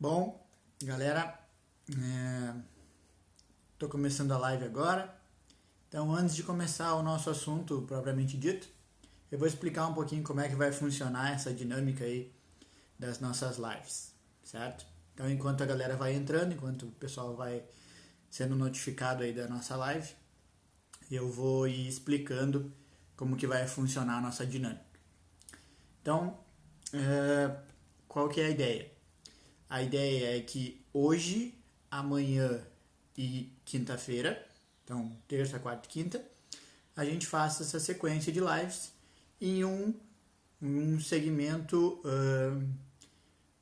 Bom, galera, tô começando a live agora. Então, antes de começar o nosso assunto propriamente dito, eu vou explicar um pouquinho como é que vai funcionar essa dinâmica aí das nossas lives, certo? Então, enquanto a galera vai entrando, enquanto o pessoal vai sendo notificado aí da nossa live, eu vou ir explicando como que vai funcionar a nossa dinâmica. Então, qual que é a ideia? A ideia é que hoje, amanhã e quinta-feira, então terça, quarta e quinta, a gente faça essa sequência de lives em um segmento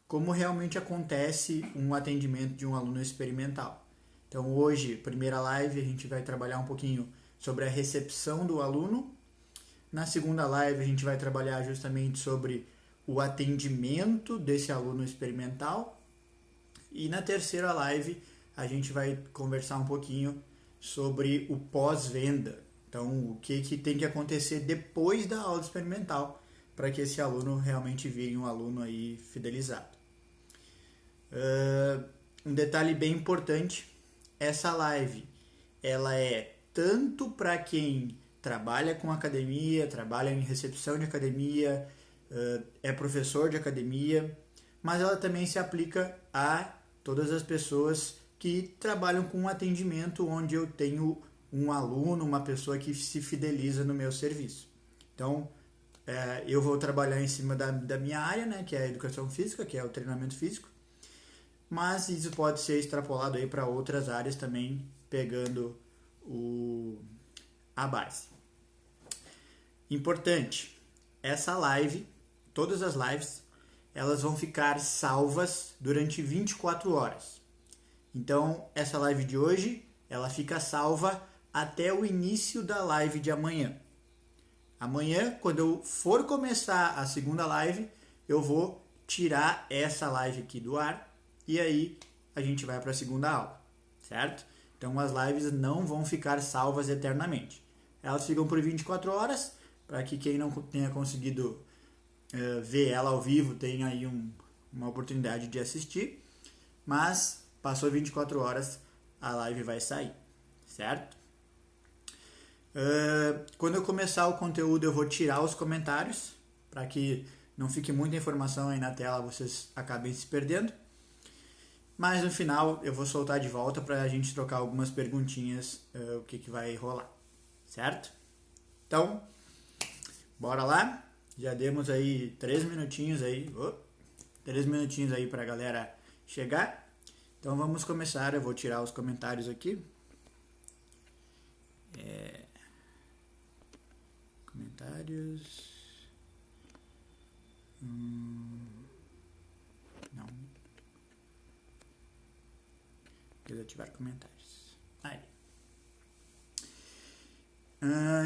como realmente acontece um atendimento de um aluno experimental. Então hoje, primeira live, a gente vai trabalhar um pouquinho sobre a recepção do aluno. Na segunda live a gente vai trabalhar justamente sobre o atendimento desse aluno experimental. E na terceira live a gente vai conversar um pouquinho sobre o pós-venda. Então, o que tem que acontecer depois da aula experimental para que esse aluno realmente vire um aluno aí fidelizado. Um detalhe bem importante, essa live ela é tanto para quem trabalha com academia, trabalha em recepção de academia, é professor de academia, mas ela também se aplica a todas as pessoas que trabalham com um atendimento onde eu tenho um aluno, uma pessoa que se fideliza no meu serviço. Então, eu vou trabalhar em cima da minha área, né, que é a educação física, que é o treinamento físico, mas isso pode ser extrapolado aí para outras áreas também, pegando a base. Importante, essa live, todas as lives, elas vão ficar salvas durante 24 horas. Então, essa live de hoje, ela fica salva até o início da live de amanhã. Amanhã, quando eu for começar a segunda live, eu vou tirar essa live aqui do ar e aí a gente vai para a segunda aula, certo? Então, as lives não vão ficar salvas eternamente. Elas ficam por 24 horas, para que quem não tenha conseguido ver ela ao vivo tenha aí uma oportunidade de assistir, mas passou 24 horas, a live vai sair, certo? Quando eu começar o conteúdo eu vou tirar os comentários, para que não fique muita informação aí na tela, vocês acabem se perdendo, mas no final eu vou soltar de volta para a gente trocar algumas perguntinhas, o que vai rolar, certo? Então, bora lá. Já demos aí 3 minutinhos aí. 3 minutinhos aí pra galera chegar. Então vamos começar. Eu vou tirar os comentários aqui. Comentários. Não. Desativar comentários. Aí.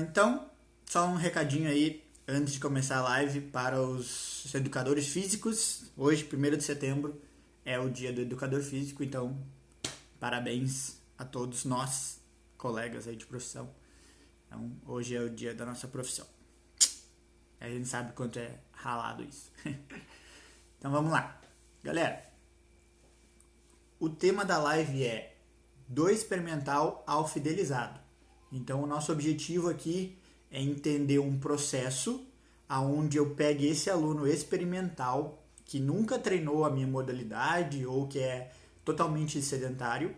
Então, só um recadinho aí antes de começar a live para os educadores físicos. Hoje, 1º de setembro, é o dia do educador físico, então parabéns a todos nós, colegas aí de profissão. Então, hoje é o dia da nossa profissão. A gente sabe quanto é ralado isso. Então vamos lá. Galera, o tema da live é do experimental ao fidelizado. Então o nosso objetivo aqui é entender um processo aonde eu pegue esse aluno experimental que nunca treinou a minha modalidade ou que é totalmente sedentário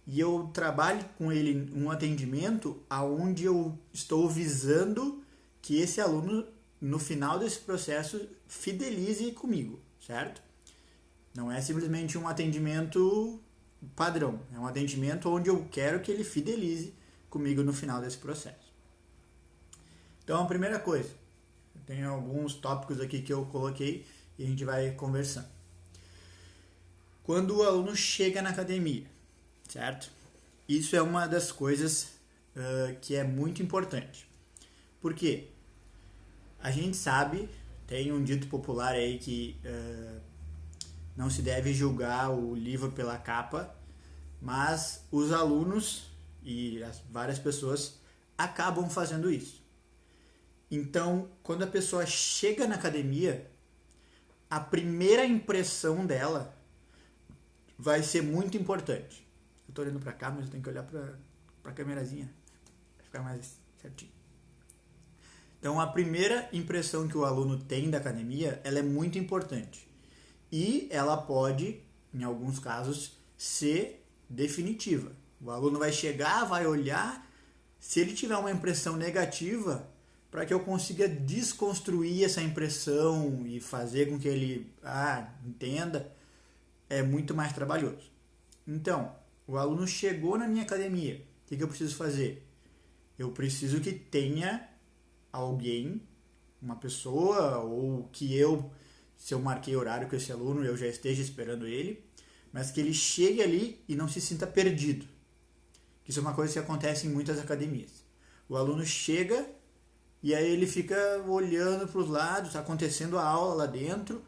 e eu trabalho com ele um atendimento aonde eu estou visando que esse aluno no final desse processo fidelize comigo, certo? Não é simplesmente um atendimento padrão, é um atendimento onde eu quero que ele fidelize comigo no final desse processo. Então, a primeira coisa, tem alguns tópicos aqui que eu coloquei e a gente vai conversando. Quando o aluno chega na academia, certo? Isso é uma das coisas que é muito importante. Por quê? A gente sabe, tem um dito popular aí que não se deve julgar o livro pela capa, mas os alunos e várias pessoas acabam fazendo isso. Então, quando a pessoa chega na academia, a primeira impressão dela vai ser muito importante. Eu estou olhando para cá, mas eu tenho que olhar para a câmerazinha, para ficar mais certinho. Então, a primeira impressão que o aluno tem da academia, ela é muito importante. E ela pode, em alguns casos, ser definitiva. O aluno vai chegar, vai olhar, se ele tiver uma impressão negativa, para que eu consiga desconstruir essa impressão e fazer com que ele entenda, é muito mais trabalhoso. Então, o aluno chegou na minha academia, o que eu preciso fazer? Eu preciso que tenha alguém, uma pessoa, ou que se eu marquei horário com esse aluno, eu já esteja esperando ele, mas que ele chegue ali e não se sinta perdido. Isso é uma coisa que acontece em muitas academias. O aluno chega e aí ele fica olhando para os lados, está acontecendo a aula lá dentro,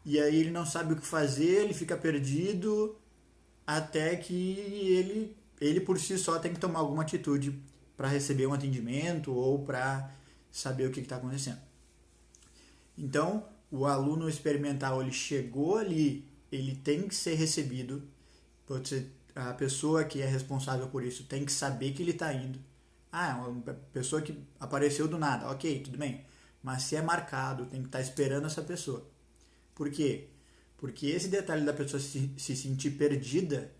e aí ele não sabe o que fazer, ele fica perdido, até que ele por si só tem que tomar alguma atitude para receber um atendimento ou para saber o que está acontecendo. Então, o aluno experimental, ele chegou ali, ele tem que ser recebido, a pessoa que é responsável por isso tem que saber que ele está indo. Uma pessoa que apareceu do nada, ok, tudo bem, mas se é marcado, tem que estar esperando essa pessoa. Por quê? Porque esse detalhe da pessoa se sentir perdida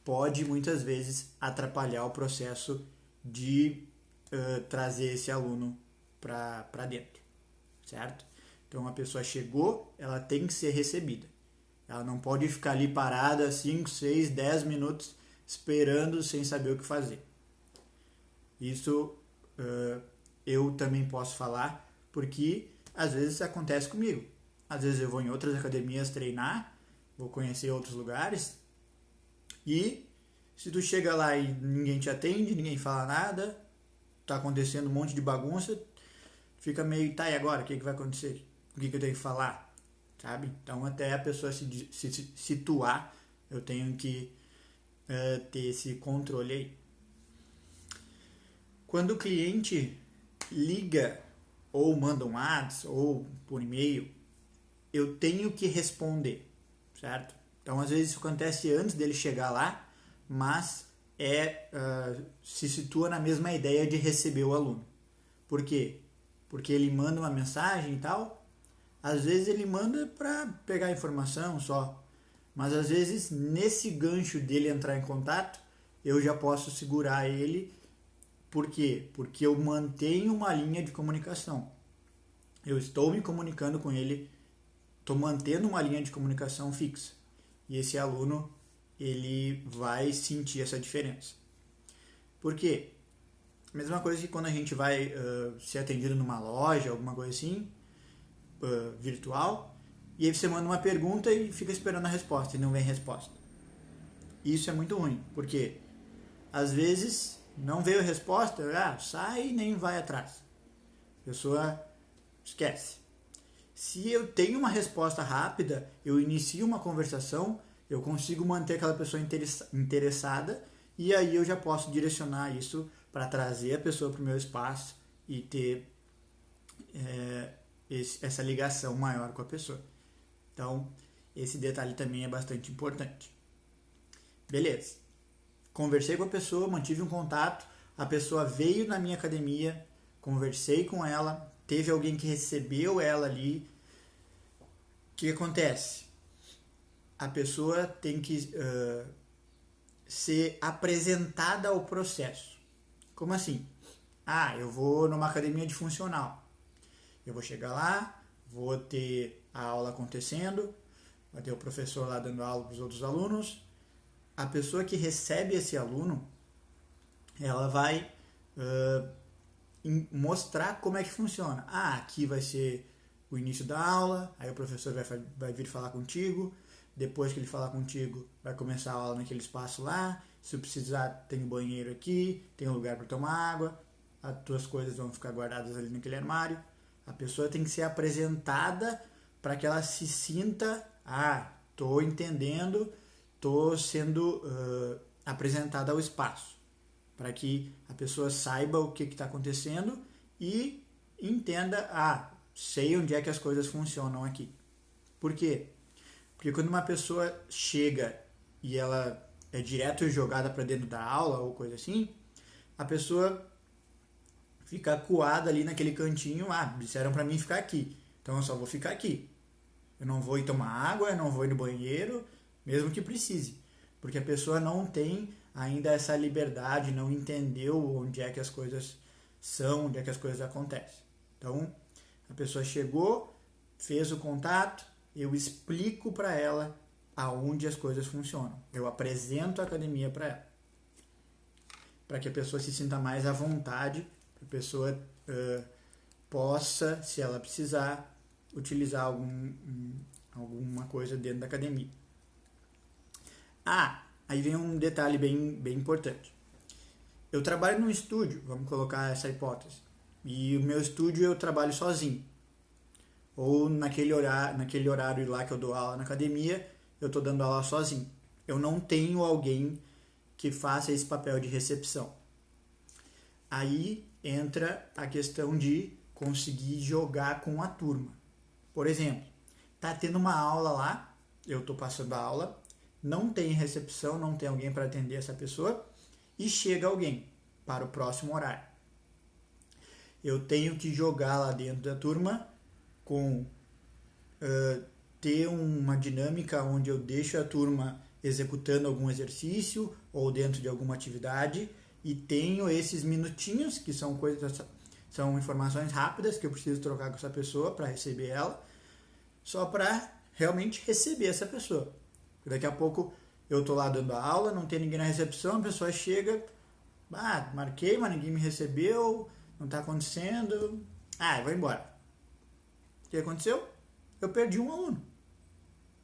pode muitas vezes atrapalhar o processo de trazer esse aluno para dentro, certo? Então a pessoa chegou, ela tem que ser recebida. Ela não pode ficar ali parada 5, 6, 10 minutos esperando sem saber o que fazer. Isso eu também posso falar porque às vezes acontece comigo. Às vezes eu vou em outras academias treinar, vou conhecer outros lugares e se tu chega lá e ninguém te atende, ninguém fala nada, tá acontecendo um monte de bagunça, fica meio, e agora? O que vai acontecer? O que eu tenho que falar? Sabe? Então, até a pessoa se situar, eu tenho que ter esse controle aí. Quando o cliente liga ou manda um WhatsApp ou por e-mail, eu tenho que responder, certo? Então, às vezes, isso acontece antes dele chegar lá, mas se situa na mesma ideia de receber o aluno. Por quê? Porque ele manda uma mensagem e tal. Às vezes ele manda para pegar informação só, mas às vezes nesse gancho dele entrar em contato, eu já posso segurar ele. Por quê? Porque eu mantenho uma linha de comunicação. Eu estou me comunicando com ele, estou mantendo uma linha de comunicação fixa. E esse aluno, ele vai sentir essa diferença. Por quê? Mesma coisa que quando a gente vai ser atendido numa loja, alguma coisa assim, virtual, e aí você manda uma pergunta e fica esperando a resposta e não vem resposta. Isso é muito ruim, porque às vezes não veio a resposta, sai e nem vai atrás. A pessoa esquece. Se eu tenho uma resposta rápida, eu inicio uma conversação, eu consigo manter aquela pessoa interessada e aí eu já posso direcionar isso para trazer a pessoa para o meu espaço e ter essa ligação maior com a pessoa. Então, esse detalhe também é bastante importante. Beleza. Conversei com a pessoa, mantive um contato, a pessoa veio na minha academia, conversei com ela, teve alguém que recebeu ela ali. O que acontece? A pessoa tem que ser apresentada ao processo. Como assim? Eu vou numa academia de funcional. Eu vou chegar lá, vou ter a aula acontecendo, vai ter o professor lá dando aula para os outros alunos. A pessoa que recebe esse aluno, ela vai mostrar como é que funciona. Aqui vai ser o início da aula, aí o professor vai vir falar contigo, depois que ele falar contigo, vai começar a aula naquele espaço lá, se precisar tem um banheiro aqui, tem um lugar para tomar água, as tuas coisas vão ficar guardadas ali naquele armário. A pessoa tem que ser apresentada para que ela se sinta, estou entendendo, estou sendo apresentada ao espaço, para que a pessoa saiba o que está acontecendo e entenda, sei onde é que as coisas funcionam aqui. Por quê? Porque quando uma pessoa chega e ela é direto jogada para dentro da aula ou coisa assim, a pessoa fica acuada ali naquele cantinho. Disseram para mim ficar aqui, então eu só vou ficar aqui. Eu não vou ir tomar água, eu não vou ir no banheiro, mesmo que precise. Porque a pessoa não tem ainda essa liberdade, não entendeu onde é que as coisas são, onde é que as coisas acontecem. Então, a pessoa chegou, fez o contato, eu explico para ela aonde as coisas funcionam. Eu apresento a academia para ela. Para que a pessoa se sinta mais à vontade, para a pessoa possa, se ela precisar, utilizar alguma coisa dentro da academia. Aí vem um detalhe bem importante. Eu trabalho num estúdio, vamos colocar essa hipótese, e o meu estúdio eu trabalho sozinho. Ou naquele horário lá que eu dou aula na academia, eu estou dando aula sozinho. Eu não tenho alguém que faça esse papel de recepção. Aí entra a questão de conseguir jogar com a turma. Por exemplo, tá tendo uma aula lá, eu estou passando a aula, não tem recepção, não tem alguém para atender essa pessoa, e chega alguém para o próximo horário. Eu tenho que jogar lá dentro da turma com ter uma dinâmica onde eu deixo a turma executando algum exercício ou dentro de alguma atividade, e tenho esses minutinhos que são informações rápidas que eu preciso trocar com essa pessoa para receber ela, só para realmente receber essa pessoa. Daqui a pouco eu estou lá dando a aula, não tem ninguém na recepção, a pessoa chega, marquei, mas ninguém me recebeu, não está acontecendo, eu vou embora. O que aconteceu? Eu perdi um aluno.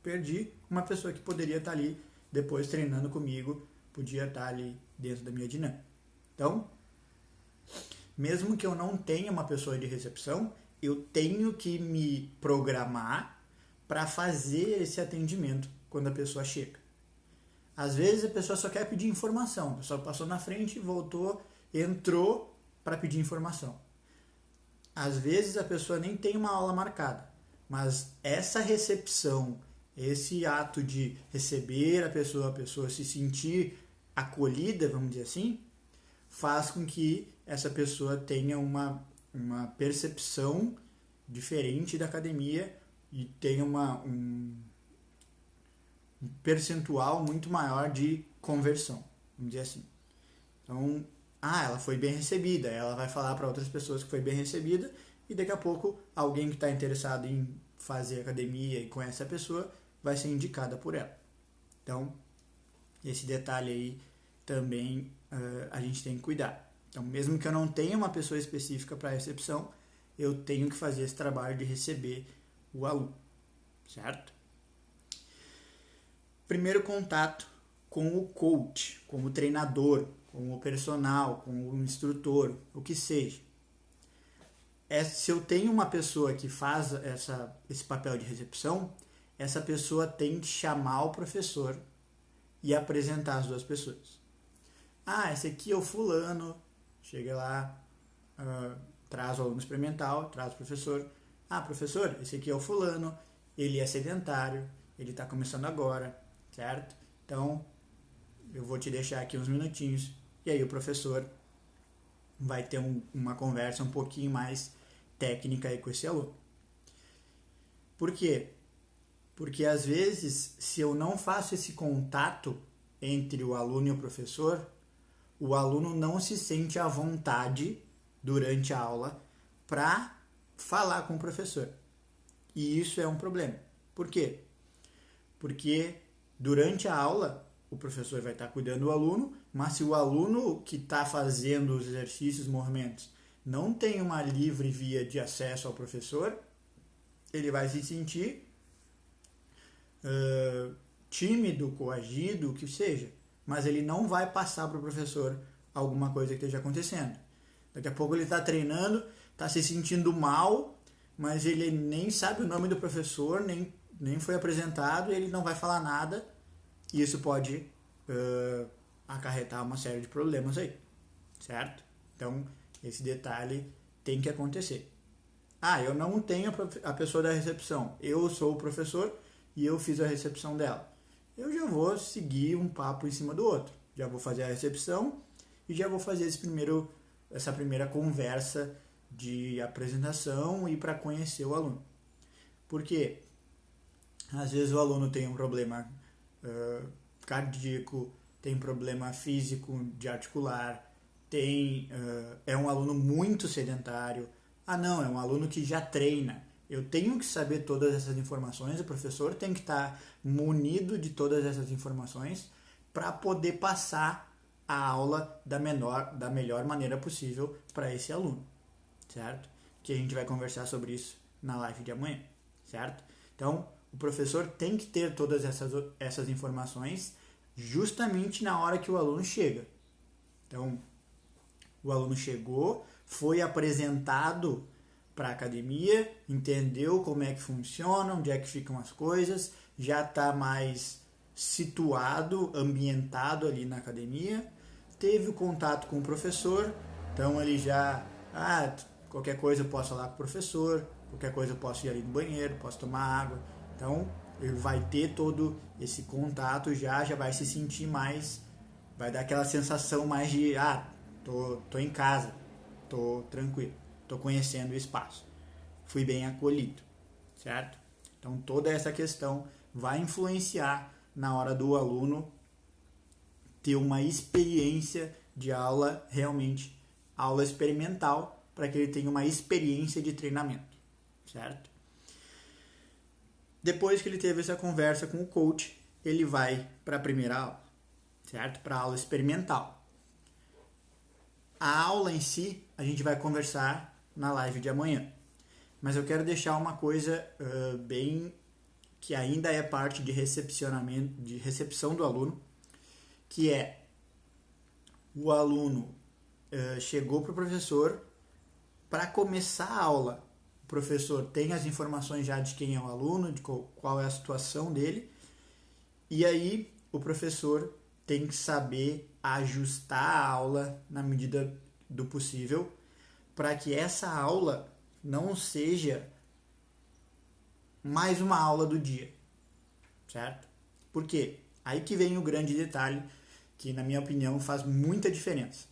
Perdi uma pessoa que poderia estar ali depois treinando comigo, podia estar ali dentro da minha dinâmica. Então, mesmo que eu não tenha uma pessoa de recepção, eu tenho que me programar para fazer esse atendimento quando a pessoa chega. Às vezes a pessoa só quer pedir informação, a pessoa passou na frente, voltou, entrou para pedir informação. Às vezes a pessoa nem tem uma aula marcada, mas essa recepção, esse ato de receber a pessoa se sentir acolhida, vamos dizer assim, faz com que essa pessoa tenha uma percepção diferente da academia e tenha um percentual muito maior de conversão, vamos dizer assim. Então, ela foi bem recebida, ela vai falar para outras pessoas que foi bem recebida, e daqui a pouco alguém que está interessado em fazer academia e conhece a pessoa vai ser indicada por ela. Então, esse detalhe aí também a gente tem que cuidar. Então, mesmo que eu não tenha uma pessoa específica para recepção, eu tenho que fazer esse trabalho de receber o aluno, certo? Primeiro contato com o coach, com o treinador, com o personal, com o instrutor, o que seja. Se eu tenho uma pessoa que faz esse papel de recepção, essa pessoa tem que chamar o professor e apresentar as duas pessoas. Esse aqui é o fulano, chega lá, traz o aluno experimental, traz o professor. Professor, esse aqui é o fulano, ele é sedentário, ele está começando agora, certo? Então, eu vou te deixar aqui uns minutinhos, e aí o professor vai ter uma conversa um pouquinho mais técnica aí com esse aluno. Por quê? Porque às vezes, se eu não faço esse contato entre o aluno e o professor, o aluno não se sente à vontade durante a aula para falar com o professor. E isso é um problema. Por quê? Porque durante a aula o professor vai estar cuidando do aluno, mas se o aluno que está fazendo os exercícios, movimentos, não tem uma livre via de acesso ao professor, ele vai se sentir tímido, coagido, o que seja, mas ele não vai passar para o professor alguma coisa que esteja acontecendo. Daqui a pouco ele está treinando, está se sentindo mal, mas ele nem sabe o nome do professor, nem foi apresentado, e ele não vai falar nada, e isso pode acarretar uma série de problemas aí, certo? Então, esse detalhe tem que acontecer. Eu não tenho a pessoa da recepção, eu sou o professor e eu fiz a recepção dela. eu já vou seguir um papo em cima do outro. Já vou fazer a recepção e já vou fazer essa primeira conversa de apresentação e para conhecer o aluno. Porque às vezes o aluno tem um problema cardíaco, tem problema físico de articular, é um aluno muito sedentário. Ah não, é um aluno que já treina. Eu tenho que saber todas essas informações, o professor tem que estar munido de todas essas informações para poder passar a aula da melhor maneira possível para esse aluno, certo? Que a gente vai conversar sobre isso na live de amanhã, certo? Então, o professor tem que ter todas essas informações justamente na hora que o aluno chega. Então, o aluno chegou, foi apresentado para a academia, entendeu como é que funciona, onde é que ficam as coisas, já está mais situado, ambientado ali na academia, teve o contato com o professor, então ele já, qualquer coisa eu posso falar com o professor, qualquer coisa eu posso ir ali no banheiro, posso tomar água, então ele vai ter todo esse contato, já vai se sentir mais, vai dar aquela sensação mais de, tô em casa, tô tranquilo, tô conhecendo o espaço, fui bem acolhido, certo? Então toda essa questão vai influenciar na hora do aluno ter uma experiência de aula, realmente aula experimental, para que ele tenha uma experiência de treinamento, certo? Depois que ele teve essa conversa com o coach, ele vai para a primeira aula, certo? Para a aula experimental. A aula em si, a gente vai conversar na live de amanhã. Mas eu quero deixar uma coisa bem que ainda é parte de recepcionamento, de recepção do aluno, que é o aluno chegou para o professor para começar a aula. O professor tem as informações já de quem é o aluno, de qual é a situação dele, e aí o professor tem que saber ajustar a aula na medida do possível para que essa aula não seja mais uma aula do dia, certo? Por quê? Aí que vem o grande detalhe que, na minha opinião, faz muita diferença.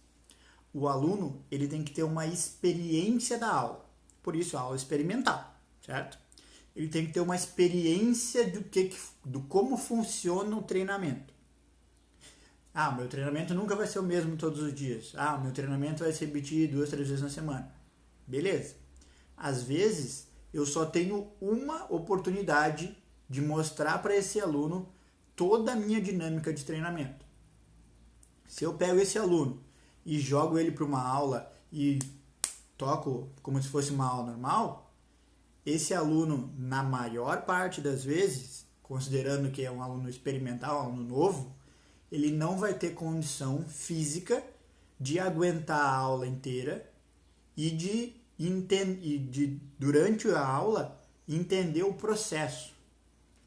O aluno ele tem que ter uma experiência da aula, por isso a aula experimental, certo? Ele tem que ter uma experiência do como funciona o treinamento. O meu treinamento nunca vai ser o mesmo todos os dias. O meu treinamento vai se repetir 2, 3 vezes na semana. Beleza. Às vezes, eu só tenho uma oportunidade de mostrar para esse aluno toda a minha dinâmica de treinamento. Se eu pego esse aluno e jogo ele para uma aula e toco como se fosse uma aula normal, esse aluno, na maior parte das vezes, considerando que é um aluno experimental, um aluno novo, ele não vai ter condição física de aguentar a aula inteira e de durante a aula, entender o processo.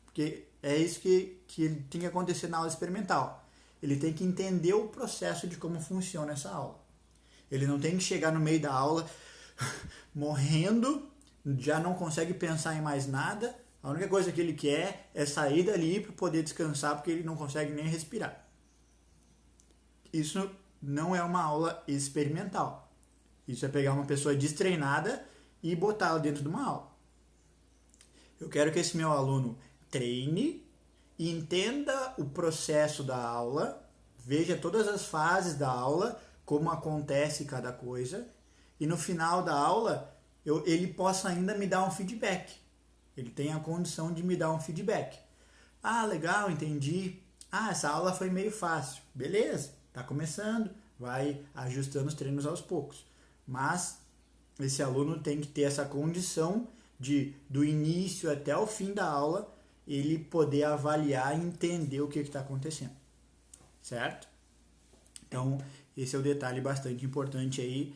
Porque é isso que tem que acontecer na aula experimental. Ele tem que entender o processo de como funciona essa aula. Ele não tem que chegar no meio da aula morrendo, já não consegue pensar em mais nada. A única coisa que ele quer é sair dali para poder descansar, porque ele não consegue nem respirar. Isso não é uma aula experimental. Isso é pegar uma pessoa destreinada e botá-la dentro de uma aula. Eu quero que esse meu aluno treine, entenda o processo da aula, veja todas as fases da aula, como acontece cada coisa, e no final da aula ele possa ainda me dar um feedback. Ele tem a condição de me dar um feedback. Legal, entendi. Essa aula foi meio fácil. Beleza, está começando, vai ajustando os treinos aos poucos. Mas esse aluno tem que ter essa condição de, do início até o fim da aula, ele poder avaliar e entender o que está acontecendo, certo? Então, esse é o detalhe bastante importante aí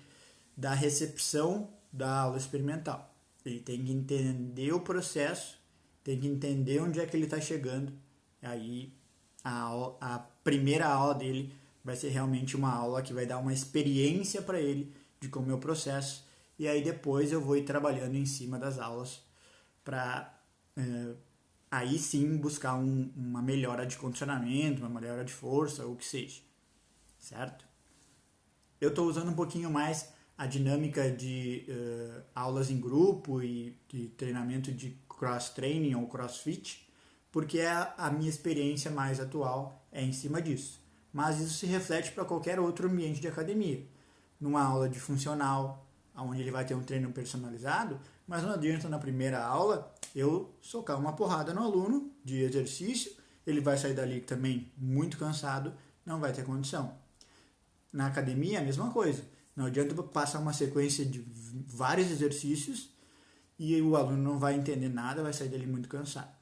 da recepção da aula experimental. Ele tem que entender o processo, tem que entender onde é que ele está chegando. Aí a primeira aula dele vai ser realmente uma aula que vai dar uma experiência para ele de como é o processo, e aí depois eu vou ir trabalhando em cima das aulas para aí sim buscar uma melhora de condicionamento, uma melhora de força, ou o que seja, certo? Eu estou usando um pouquinho mais a dinâmica de aulas em grupo e de treinamento de cross-training ou crossfit, porque a minha experiência mais atual é em cima disso. Mas isso se reflete para qualquer outro ambiente de academia. Numa aula de funcional, onde ele vai ter um treino personalizado, mas não adianta na primeira aula eu socar uma porrada no aluno de exercício, ele vai sair dali também muito cansado, não vai ter condição. Na academia, a mesma coisa. Não adianta passar uma sequência de vários exercícios e o aluno não vai entender nada, vai sair dali muito cansado.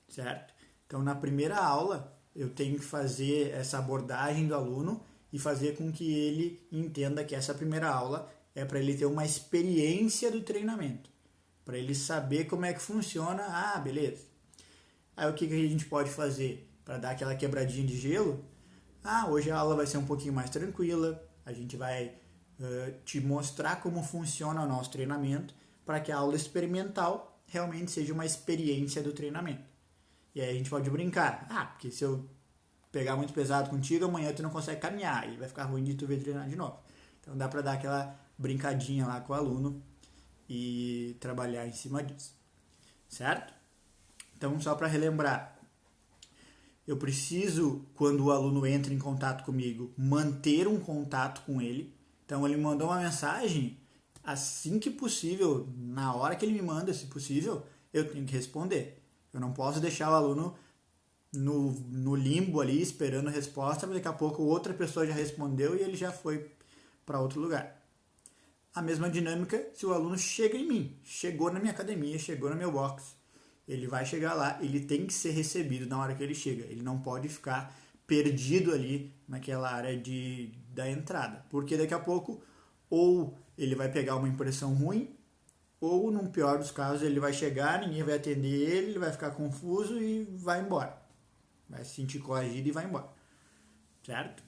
Certo? Então, na primeira aula, eu tenho que fazer essa abordagem do aluno e fazer com que ele entenda que essa primeira aula é para ele ter uma experiência do treinamento, para ele saber como é que funciona. Ah, beleza. Aí o que a gente pode fazer para dar aquela quebradinha de gelo? Ah, hoje a aula vai ser um pouquinho mais tranquila, a gente vai te mostrar como funciona o nosso treinamento para que a aula experimental realmente seja uma experiência do treinamento. E aí a gente pode brincar. Ah, porque se eu pegar muito pesado contigo, amanhã tu não consegue caminhar e vai ficar ruim de tu ver treinar de novo. Então dá para dar aquela brincadinha lá com o aluno e trabalhar em cima disso. Certo? Então, só para relembrar, eu preciso, quando o aluno entra em contato comigo, manter um contato com ele. Então, ele me mandou uma mensagem, assim que possível, na hora que ele me manda, se possível, eu tenho que responder. Eu não posso deixar o aluno no limbo ali, esperando a resposta, mas daqui a pouco outra pessoa já respondeu e ele já foi para outro lugar. A mesma dinâmica se o aluno chega em mim, chegou na minha academia, chegou no meu box. Ele vai chegar lá, ele tem que ser recebido na hora que ele chega. Ele não pode ficar perdido ali naquela área da entrada. Porque daqui a pouco, ou ele vai pegar uma impressão ruim, ou, no pior dos casos, ele vai chegar, ninguém vai atender ele vai ficar confuso e vai embora. Vai se sentir coagido e vai embora. Certo?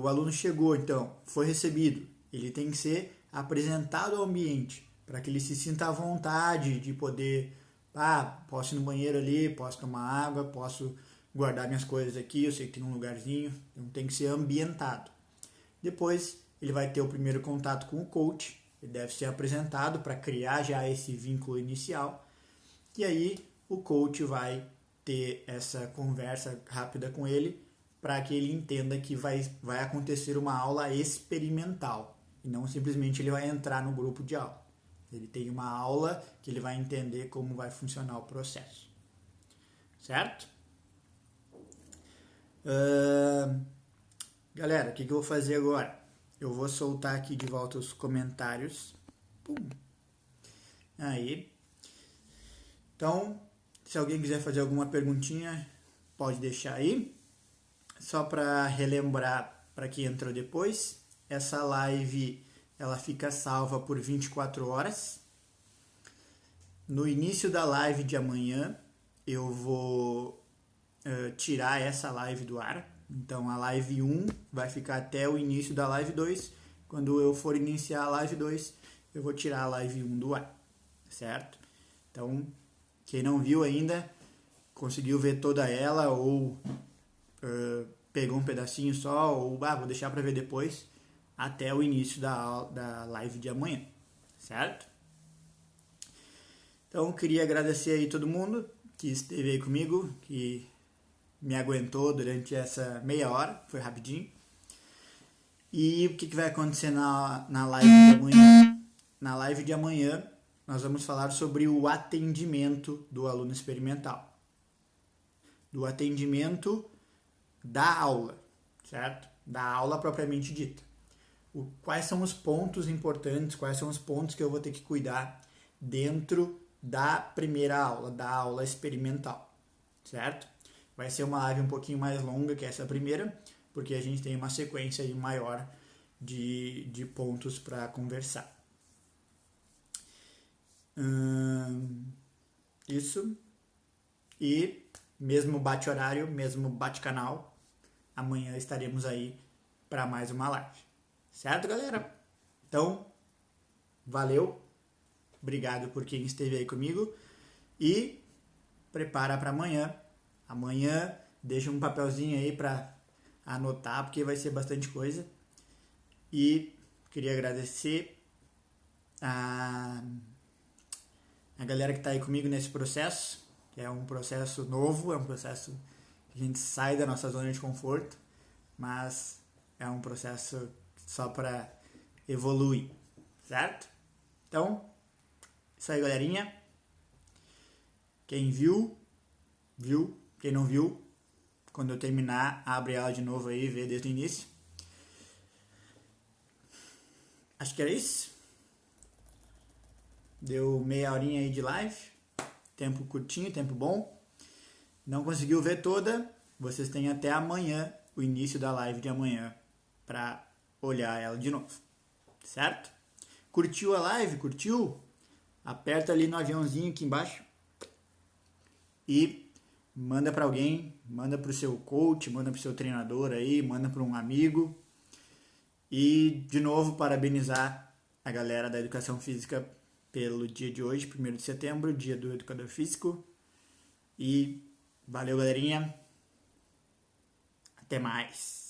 O aluno chegou, então, foi recebido. Ele tem que ser apresentado ao ambiente, para que ele se sinta à vontade de poder, posso ir no banheiro ali, posso tomar água, posso guardar minhas coisas aqui, eu sei que tem um lugarzinho, então tem que ser ambientado. Depois ele vai ter o primeiro contato com o coach, ele deve ser apresentado para criar já esse vínculo inicial, e aí o coach vai ter essa conversa rápida com ele, para que ele entenda que vai acontecer uma aula experimental, e não simplesmente ele vai entrar no grupo de aula. Ele tem uma aula que ele vai entender como vai funcionar o processo. Certo? Galera, o que eu vou fazer agora? Eu vou soltar aqui de volta os comentários. Pum. Aí. Então, se alguém quiser fazer alguma perguntinha, pode deixar aí. Só para relembrar para quem entrou depois, essa live ela fica salva por 24 horas. No início da live de amanhã, eu vou tirar essa live do ar. Então, a live 1 vai ficar até o início da live 2. Quando eu for iniciar a live 2, eu vou tirar a live 1 do ar. Certo? Então, quem não viu ainda, conseguiu ver toda ela ou pegou um pedacinho só ou vou deixar para ver depois, até o início da live de amanhã, certo? Então, queria agradecer aí todo mundo que esteve aí comigo, que me aguentou durante essa meia hora, foi rapidinho. E o que vai acontecer na live de amanhã? Na live de amanhã, nós vamos falar sobre o atendimento do aluno experimental. Do atendimento da aula, certo? Da aula propriamente dita. Quais são os pontos importantes, quais são os pontos que eu vou ter que cuidar dentro da primeira aula, da aula experimental, certo? Vai ser uma live um pouquinho mais longa que essa primeira, porque a gente tem uma sequência aí maior de pontos para conversar. Isso. E mesmo bate-horário, mesmo bate-canal, amanhã estaremos aí para mais uma live. Certo, galera? Então, valeu. Obrigado por quem esteve aí comigo e prepara para amanhã. Amanhã deixa um papelzinho aí para anotar, porque vai ser bastante coisa. E queria agradecer a galera que está aí comigo nesse processo, que é um processo novo, é um processo que a gente sai da nossa zona de conforto, mas é um processo só para evoluir, certo? Então, isso aí, galerinha. Quem viu, viu. Quem não viu, quando eu terminar, abre ela de novo aí e vê desde o início. Acho que era isso. Deu meia horinha aí de live. Tempo curtinho, tempo bom. Não conseguiu ver toda? Vocês têm até amanhã, o início da live de amanhã, para olhar ela de novo. Certo? Curtiu a live? Curtiu? Aperta ali no aviãozinho aqui embaixo e manda para alguém, manda para o seu coach, manda para o seu treinador aí, manda para um amigo. E, de novo, parabenizar a galera da Educação Física pelo dia de hoje, 1º de setembro, dia do Educador Físico. E valeu, galerinha. Até mais.